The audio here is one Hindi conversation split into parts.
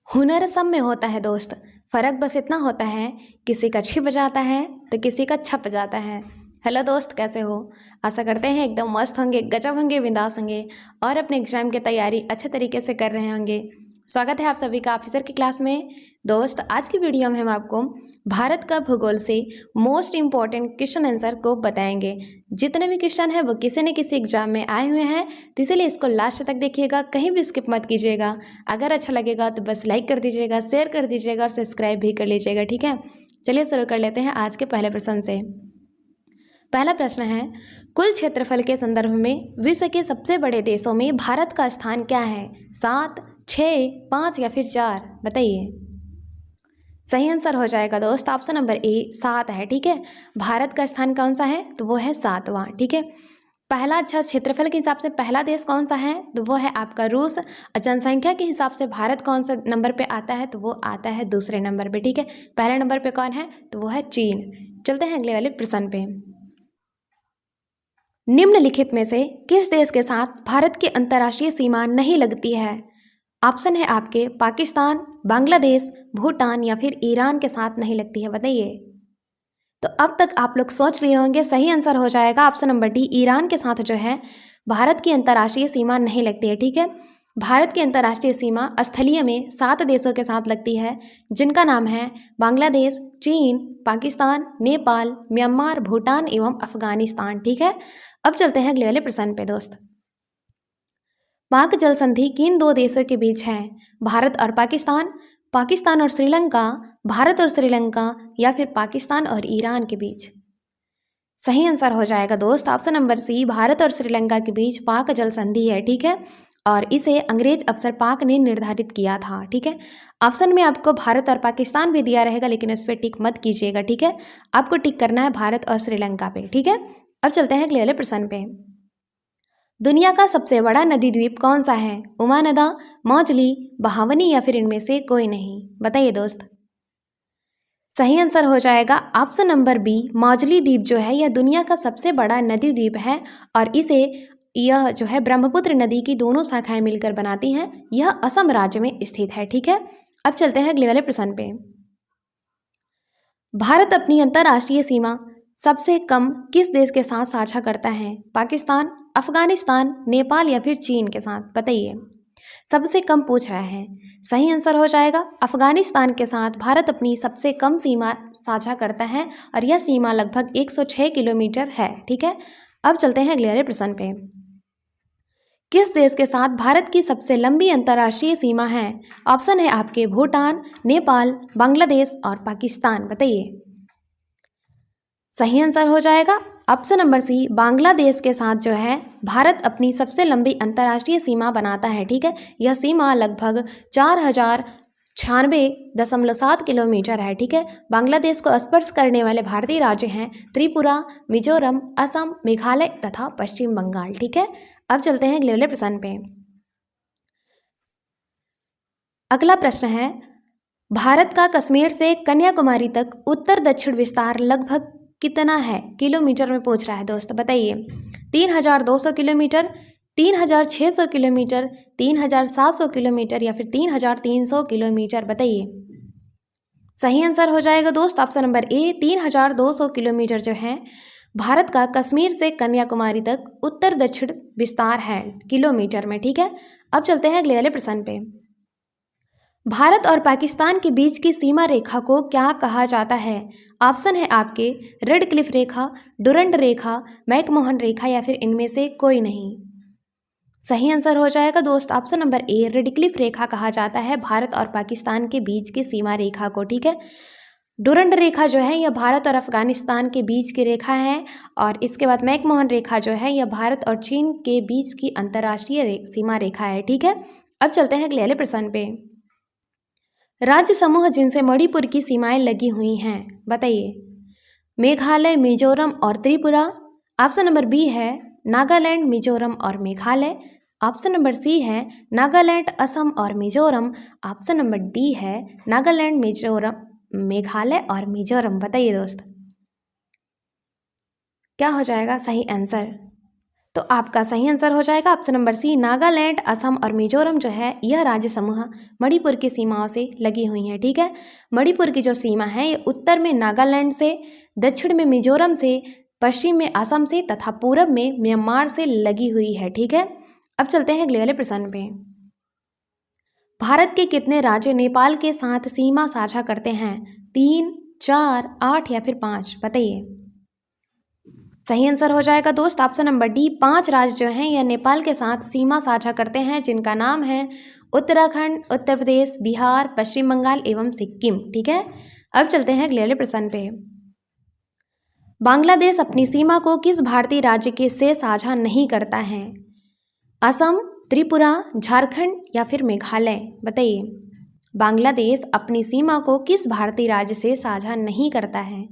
हुनर सब में होता है दोस्त, फ़र्क बस इतना होता है किसी का छिप जाता है तो किसी का छप जाता है। हेलो दोस्त, कैसे हो? आशा करते हैं एकदम मस्त होंगे, गजब होंगे, बिंदास होंगे और अपने एग्जाम की तैयारी अच्छे तरीके से कर रहे होंगे। स्वागत है आप सभी का ऑफिसर की क्लास में। दोस्त, आज की वीडियो में हम आपको भारत का भूगोल से मोस्ट इम्पॉर्टेंट क्वेश्चन आंसर को बताएंगे। जितने भी क्वेश्चन है वो किसी न किसी एग्जाम में आए हुए हैं, तो इसीलिए इसको लास्ट तक देखिएगा, कहीं भी स्किप मत कीजिएगा। अगर अच्छा लगेगा तो बस लाइक कर दीजिएगा, शेयर कर दीजिएगा और सब्सक्राइब भी कर लीजिएगा, ठीक है। चलिए शुरू कर लेते हैं आज के पहले प्रश्न से। पहला प्रश्न है, कुल क्षेत्रफल के संदर्भ में विश्व के सबसे बड़े देशों में भारत का स्थान क्या है? 7, 6, 5 या फिर 4? बताइए। सही आंसर हो जाएगा दोस्त ऑप्शन नंबर ए 7 है, ठीक है। भारत का स्थान कौन सा है? तो वो है 7वां, ठीक है। पहला अच्छा क्षेत्रफल के हिसाब से पहला देश कौन सा है? तो वो है आपका रूस। और जनसंख्या के हिसाब से भारत कौन सा नंबर पे आता है? तो वो आता है दूसरे नंबर पे, ठीक है। पहले नंबर पे कौन है? तो वो है चीन। चलते हैं अगले वाले प्रश्न पे। निम्नलिखित में से किस देश के साथ भारत की अंतर्राष्ट्रीय सीमा नहीं लगती है? ऑप्शन है आपके पाकिस्तान, बांग्लादेश, भूटान या फिर ईरान के साथ नहीं लगती है। बताइए। तो अब तक आप लोग सोच लिए होंगे, सही आंसर हो जाएगा ऑप्शन नंबर डी, ईरान के साथ जो है भारत की अंतर्राष्ट्रीय सीमा नहीं लगती है, ठीक है। भारत की अंतर्राष्ट्रीय सीमा स्थलीय में 7 देशों के साथ लगती है, जिनका नाम है बांग्लादेश, चीन, पाकिस्तान, नेपाल, म्यांमार, भूटान एवं अफगानिस्तान, ठीक है। अब चलते हैं अगले वाले प्रश्न पे दोस्त। पाक जल संधि किन 2 देशों के बीच है? भारत और पाकिस्तान, पाकिस्तान और श्रीलंका, भारत और श्रीलंका या फिर पाकिस्तान और ईरान के बीच? सही आंसर हो जाएगा दोस्त ऑप्शन नंबर सी, भारत और श्रीलंका के बीच पाक जल संधि है, ठीक है। और इसे अंग्रेज अफसर पाक ने निर्धारित किया था, ठीक है। ऑप्शन में आपको भारत और पाकिस्तान भी दिया रहेगा, लेकिन उस पर टिक मत कीजिएगा, ठीक है। आपको टिक करना है भारत और श्रीलंका पे, ठीक है। अब चलते हैं अगले वाले प्रश्न पे। दुनिया का सबसे बड़ा नदी द्वीप कौन सा है? उमानदा, मौजली, बहावनी या फिर इनमें से कोई नहीं? बताइए दोस्त। सही आंसर हो जाएगा ऑप्शन नंबर बी, मौजली द्वीप जो है यह दुनिया का सबसे बड़ा नदी द्वीप है और इसे यह जो है ब्रह्मपुत्र नदी की दोनों शाखाएं मिलकर बनाती हैं। यह असम राज्य में स्थित है, ठीक है। अब चलते हैं अगले वाले प्रश्न पे। भारत अपनी अंतर्राष्ट्रीय सीमा सबसे कम किस देश के साथ साझा करता है? पाकिस्तान, अफगानिस्तान, नेपाल या फिर चीन के साथ? बताइए। सबसे कम पूछ रहा है। सही आंसर हो जाएगा अफगानिस्तान के साथ भारत अपनी सबसे कम सीमा साझा करता है और यह सीमा लगभग 106 किलोमीटर है, ठीक है। अब चलते हैं अगले वाले प्रश्न पे। किस देश के साथ भारत की सबसे लंबी अंतर्राष्ट्रीय सीमा है? ऑप्शन है आपके भूटान, नेपाल, बांग्लादेश और पाकिस्तान। बताइए। सही आंसर हो जाएगा ऑप्शन नंबर सी, बांग्लादेश के साथ जो है भारत अपनी सबसे लंबी अंतर्राष्ट्रीय सीमा बनाता है, ठीक है। यह सीमा लगभग 4096.7 किलोमीटर है, ठीक है। बांग्लादेश को स्पर्श करने वाले भारतीय राज्य हैं त्रिपुरा, मिजोरम, असम, मेघालय तथा पश्चिम बंगाल, ठीक है। अब चलते हैं अगले वाले प्रश्न पे। अगला प्रश्न है, भारत का कश्मीर से कन्याकुमारी तक उत्तर दक्षिण विस्तार लगभग कितना है? किलोमीटर में पूछ रहा है दोस्त। बताइए। 3200 किलोमीटर, 3600 किलोमीटर, 3700 किलोमीटर या फिर 3300 किलोमीटर? बताइए। सही आंसर हो जाएगा दोस्त ऑप्शन नंबर ए, 3200 किलोमीटर जो है भारत का कश्मीर से कन्याकुमारी तक उत्तर दक्षिण विस्तार है किलोमीटर में, ठीक है। अब चलते हैं अगले वाले प्रश्न पे। भारत और पाकिस्तान के बीच की सीमा रेखा को क्या कहा जाता है? ऑप्शन है आपके रेड क्लिफ रेखा, डुरंड रेखा, मैकमोहन रेखा या फिर इनमें से कोई नहीं? सही आंसर हो जाएगा दोस्त option number A, red cliff रेखा कहा जाता है भारत और पाकिस्तान के बीच की सीमा रेखा को, ठीक है। डुरंड रेखा जो है यह भारत और अफगानिस्तान के बीच की रेखा है और इसके बाद मैकमोहन रेखा जो है यह भारत और चीन के बीच की अंतर्राष्ट्रीय सीमा रेखा है, ठीक है। अब चलते हैं अगले वाले प्रश्न पे। राज्य समूह जिनसे मणिपुर की सीमाएं लगी हुई हैं? बताइए। मेघालय, मिजोरम और त्रिपुरा। ऑप्शन नंबर बी है नागालैंड, मिजोरम और मेघालय। ऑप्शन नंबर सी है नागालैंड, असम और मिजोरम। ऑप्शन नंबर डी है नागालैंड, मिजोरम, मेघालय और मिजोरम। बताइए दोस्त, क्या हो जाएगा सही आंसर? तो आपका सही आंसर हो जाएगा option number C, Nagaland, Assam और मिजोरम जो है यह राज्य समूह मणिपुर की सीमाओं से लगी हुई हैं। ठीक है, मणिपुर की जो सीमा है ये उत्तर में नागालैंड से, दक्षिण में मिजोरम से, पश्चिम में असम से तथा पूरब में म्यांमार से लगी हुई है। ठीक है, अब चलते हैं अगले वाले प्रश्न पे। भारत के कितने राज्य नेपाल के साथ सीमा साझा करते हैं? 3, 4, 8 या फिर 5? बताइए। सही आंसर हो जाएगा दोस्त ऑप्शन नंबर डी, 5 राज्य जो हैं यह नेपाल के साथ सीमा साझा करते हैं, जिनका नाम है उत्तराखंड, उत्तर प्रदेश, बिहार, पश्चिम बंगाल एवं सिक्किम। ठीक है, अब चलते हैं अगले वाले प्रश्न पे। बांग्लादेश अपनी सीमा को किस भारतीय राज्य के से साझा नहीं करता है? असम, त्रिपुरा, झारखंड या फिर मेघालय? बताइए। बांग्लादेश अपनी सीमा को किस भारतीय राज्य से साझा नहीं करता है?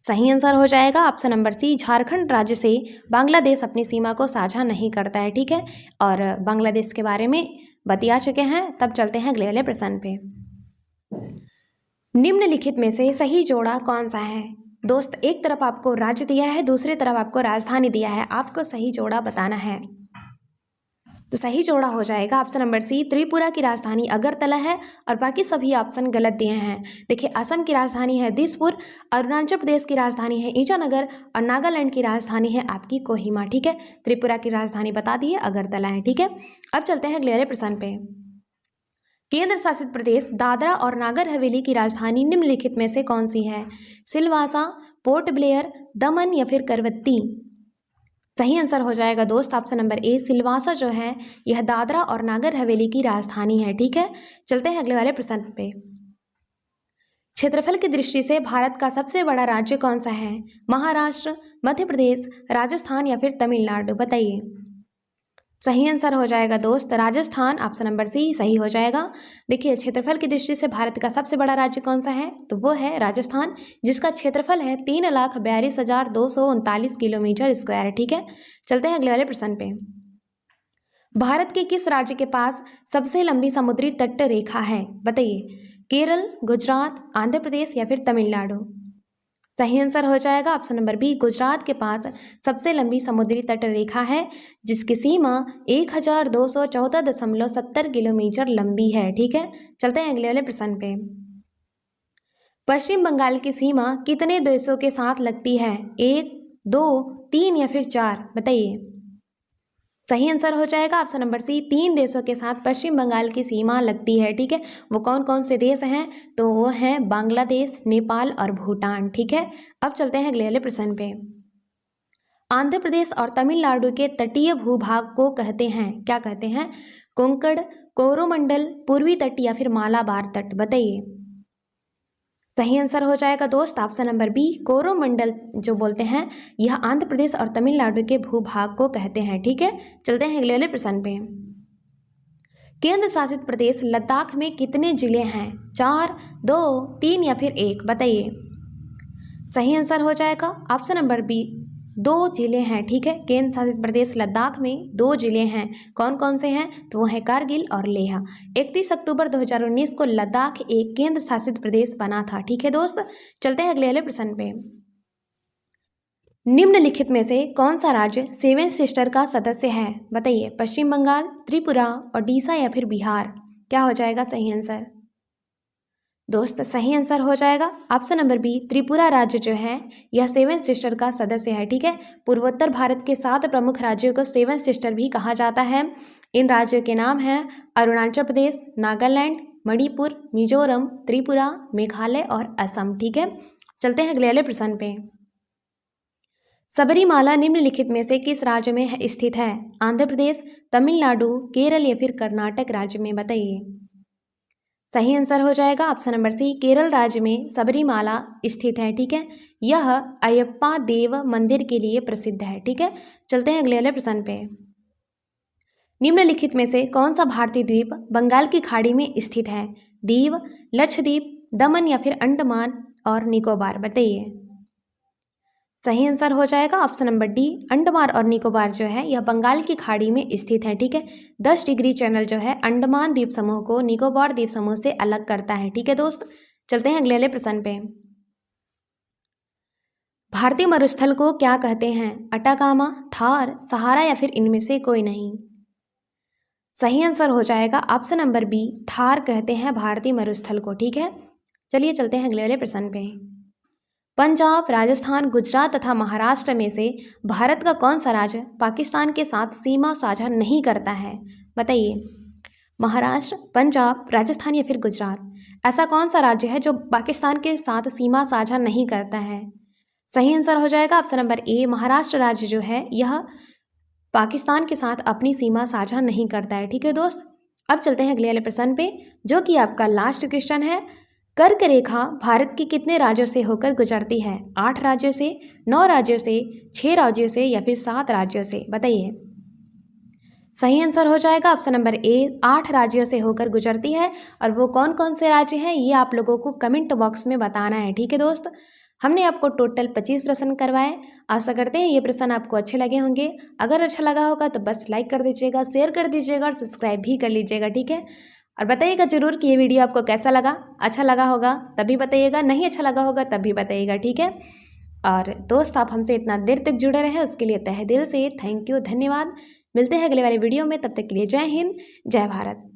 सही आंसर हो जाएगा ऑप्शन नंबर सी, झारखंड राज्य से बांग्लादेश अपनी सीमा को साझा नहीं करता है। ठीक है, और बांग्लादेश के बारे में बतिया चुके हैं। तब चलते हैं अगले वाले प्रश्न पे। निम्नलिखित में से सही जोड़ा कौन सा है? दोस्त, एक तरफ आपको राज्य दिया है, दूसरी तरफ आपको राजधानी दिया है, आपको सही जोड़ा बताना है। तो सही जोड़ा हो जाएगा ऑप्शन नंबर सी, त्रिपुरा की राजधानी अगरतला है और बाकी सभी ऑप्शन गलत दिए हैं। देखिए, असम की राजधानी है दिसपुर, अरुणाचल प्रदेश की राजधानी है ईटानगर और नागालैंड की राजधानी है आपकी कोहिमा। ठीक है, त्रिपुरा की राजधानी बता दी है, अगरतला है। ठीक है, अब चलते हैं अगले वाले प्रश्न पे। केंद्र शासित प्रदेश दादरा और नागर हवेली की राजधानी निम्नलिखित में से कौन सी है? सिलवासा, पोर्ट ब्लेयर, दमन या फिर करवत्ती? सही आंसर हो जाएगा दोस्त ऑप्शन नंबर ए, सिलवासा जो है यह दादरा और नागर हवेली की राजधानी है। ठीक है, चलते हैं अगले वाले प्रश्न पे। क्षेत्रफल की दृष्टि से भारत का सबसे बड़ा राज्य कौन सा है? महाराष्ट्र, मध्य प्रदेश, राजस्थान या फिर तमिलनाडु? बताइए। सही आंसर हो जाएगा दोस्त राजस्थान, ऑप्शन नंबर सी सही हो जाएगा। देखिए, क्षेत्रफल की दृष्टि से भारत का सबसे बड़ा राज्य कौन सा है? तो वो है राजस्थान, जिसका क्षेत्रफल है 3,42,239 किलोमीटर स्क्वायर। ठीक है, चलते हैं अगले वाले प्रश्न पे। भारत के किस राज्य के पास सबसे लंबी समुद्री तट रेखा है? बताइए। केरल, गुजरात, आंध्र प्रदेश या फिर तमिलनाडु? सही आंसर हो जाएगा ऑप्शन नंबर बी, गुजरात के पास सबसे लंबी समुद्री तट रेखा है, जिसकी सीमा 1214.70 किलोमीटर लंबी है। ठीक है, चलते हैं अगले वाले प्रश्न पे। पश्चिम बंगाल की सीमा कितने देशों के साथ लगती है? 1, 2, 3 या फिर 4? बताइए। सही आंसर हो जाएगा ऑप्शन नंबर सी, 3 देशों के साथ पश्चिम बंगाल की सीमा लगती है। ठीक है, वो कौन कौन से देश हैं? तो वो हैं बांग्लादेश, नेपाल और भूटान। ठीक है, अब चलते हैं अगले वाले प्रश्न पे। आंध्र प्रदेश और तमिलनाडु के तटीय भूभाग को कहते हैं, क्या कहते हैं? कोंकण, कोरोमंडल, पूर्वी तट या फिर मालाबार तट? बताइए। सही आंसर हो जाएगा दोस्त ऑप्शन नंबर बी, कोरोमंडल जो बोलते हैं यह आंध्र प्रदेश और तमिलनाडु के भूभाग को कहते हैं। ठीक है, चलते हैं अगले वाले प्रश्न पे। केंद्र शासित प्रदेश लद्दाख में कितने जिले हैं? 4, 2, 3 या फिर 1? बताइए। सही आंसर हो जाएगा ऑप्शन नंबर बी, 2 जिले हैं। ठीक है, केंद्र शासित प्रदेश लद्दाख में 2 जिले हैं। कौन कौन से हैं? तो वो है कारगिल और लेह। 31 अक्टूबर 2019 को लद्दाख एक केंद्र शासित प्रदेश बना था। ठीक है दोस्त, चलते हैं अगले वाले प्रश्न पे। निम्नलिखित में से कौन सा राज्य सेवन सिस्टर का सदस्य है? बताइए। पश्चिम बंगाल, त्रिपुरा, ओडिशा या फिर बिहार? क्या हो जाएगा सही आंसर? दोस्त, सही आंसर हो जाएगा ऑप्शन नंबर बी, त्रिपुरा राज्य जो है यह सेवन सिस्टर का सदस्य है। ठीक है, पूर्वोत्तर भारत के 7 प्रमुख राज्यों को सेवन सिस्टर भी कहा जाता है। इन राज्यों के नाम हैं अरुणाचल प्रदेश, नागालैंड, मणिपुर, मिजोरम, त्रिपुरा, मेघालय और असम। ठीक है, चलते हैं अगले वाले प्रश्न पे। सबरीमाला निम्नलिखित में से किस राज्य में स्थित है? आंध्र प्रदेश, तमिलनाडु, केरल या फिर कर्नाटक राज्य में? बताइए। सही आंसर हो जाएगा ऑप्शन नंबर सी, केरल राज्य में सबरीमाला स्थित है। ठीक है, यह अयप्पा देव मंदिर के लिए प्रसिद्ध है। ठीक है, चलते हैं अगले वाले प्रश्न पे। निम्नलिखित में से कौन सा भारतीय द्वीप बंगाल की खाड़ी में स्थित है? दीव, लक्षद्वीप, दमन या फिर अंडमान और निकोबार? बताइए। सही आंसर हो जाएगा ऑप्शन नंबर डी, अंडमान और निकोबार जो है यह बंगाल की खाड़ी में स्थित है। ठीक है, 10 डिग्री चैनल जो है अंडमान द्वीप समूह को निकोबार द्वीप समूह से अलग करता है। ठीक है दोस्त, चलते हैं अगले वाले प्रश्न पे। भारतीय मरुस्थल को क्या कहते हैं? अटाकामा, थार, सहारा या फिर इनमें से कोई नहीं। सही आंसर हो जाएगा ऑप्शन नंबर बी, थार कहते हैं भारतीय मरुस्थल को। ठीक है, चलिए चलते हैं अगले वाले प्रश्न पे। पंजाब, राजस्थान, गुजरात तथा महाराष्ट्र में से भारत का कौन सा राज्य पाकिस्तान के साथ सीमा साझा नहीं करता है? बताइए। महाराष्ट्र, पंजाब, राजस्थान या फिर गुजरात, ऐसा कौन सा राज्य है जो पाकिस्तान के साथ सीमा साझा नहीं करता है? सही आंसर हो जाएगा ऑप्शन नंबर ए, महाराष्ट्र राज्य जो है यह पाकिस्तान के साथ अपनी सीमा साझा नहीं करता है। ठीक है दोस्त, अब चलते हैं अगले वाले प्रश्न पे, जो कि आपका लास्ट क्वेश्चन है। कर्क रेखा भारत के कितने राज्यों से होकर गुजरती है? 8 राज्यों से, 9 राज्यों से, 6 राज्यों से या फिर 7 राज्यों से? बताइए। सही आंसर हो जाएगा ऑप्शन नंबर ए, 8 राज्यों से होकर गुजरती है। और वो कौन कौन से राज्य हैं ये आप लोगों को कमेंट बॉक्स में बताना है। ठीक है दोस्त, हमने आपको टोटल 25 प्रश्न करवाए। आशा करते हैं ये प्रश्न आपको अच्छे लगे होंगे। अगर अच्छा लगा होगा तो बस लाइक कर दीजिएगा, शेयर कर दीजिएगा और सब्सक्राइब भी कर लीजिएगा। ठीक है, और बताइएगा ज़रूर कि ये वीडियो आपको कैसा लगा। अच्छा लगा होगा तभी बताइएगा, नहीं अच्छा लगा होगा तब भी बताइएगा। ठीक है, और दोस्त आप हमसे इतना देर तक जुड़े रहे उसके लिए तहे दिल से थैंक यू, धन्यवाद। मिलते हैं अगले वाले वीडियो में, तब तक के लिए जय हिंद, जय भारत।